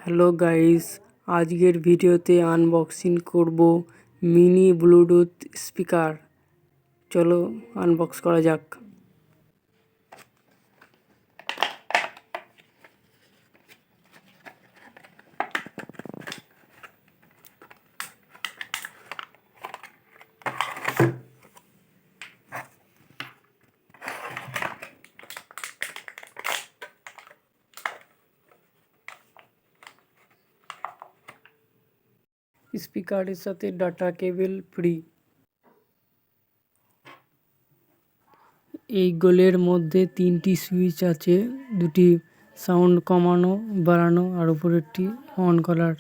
Hello guys, আজকের ভিডিওতে unboxing করব মিনি ব্লুটুথ স্পিকার। চলো আনবক্স করা যাক। স্পিকারের সাথে ডাটা কেবল ফ্রি। এই গোলের মধ্যে তিনটি সুইচ আছে, দুটি সাউন্ড কমানো বাড়ানো আর উপরেরটি অন করার।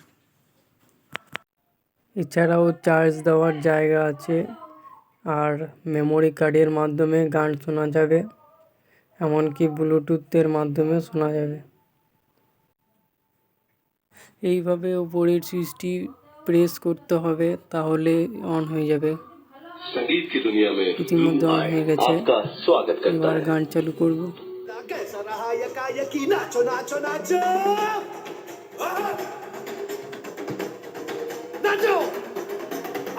এছাড়াও চার্জ দেওয়ার জায়গা আছে আর মেমোরি কার্ডের মাধ্যমে গান শোনা যাবে, এমনকি ব্লুটুথের মাধ্যমে শোনা যাবে। এইভাবে উপরের সুইচটি প্রেস করতে হবে, তাহলে অন হয়ে যাবে। ইতিমধ্যে অন হয়ে গেছে, এবার গান চালু করব।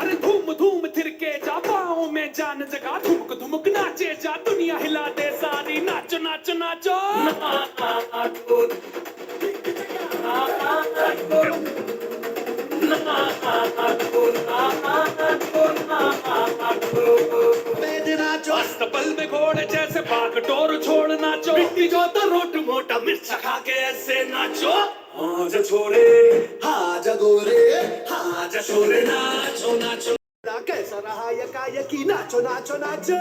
अरे धूम धूम थिरके जा पाओ में जान जगा धुमक धुमक नाचे जा दुनिया हिला दे सारी नाचो नाचो नाचो अस्तबल में घोड़े जैसे भाग डोर छोड़ नाचो मिट्टी जो तो रोट मोटा मिर्च खा के ऐसे नाचो हाजा छोरे हाजा गोरे हाजा छोरे नाचो नाचो कैसा रहा यकायकी नाचो नाचो नाचो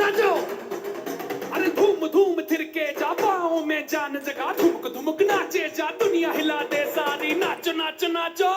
नाचो अरे धूम धूम थिरके जा पाओ में जान जगा धुमक धुमक नाचे जा दुनिया हिला दे सारी नाचो नाचो नाचो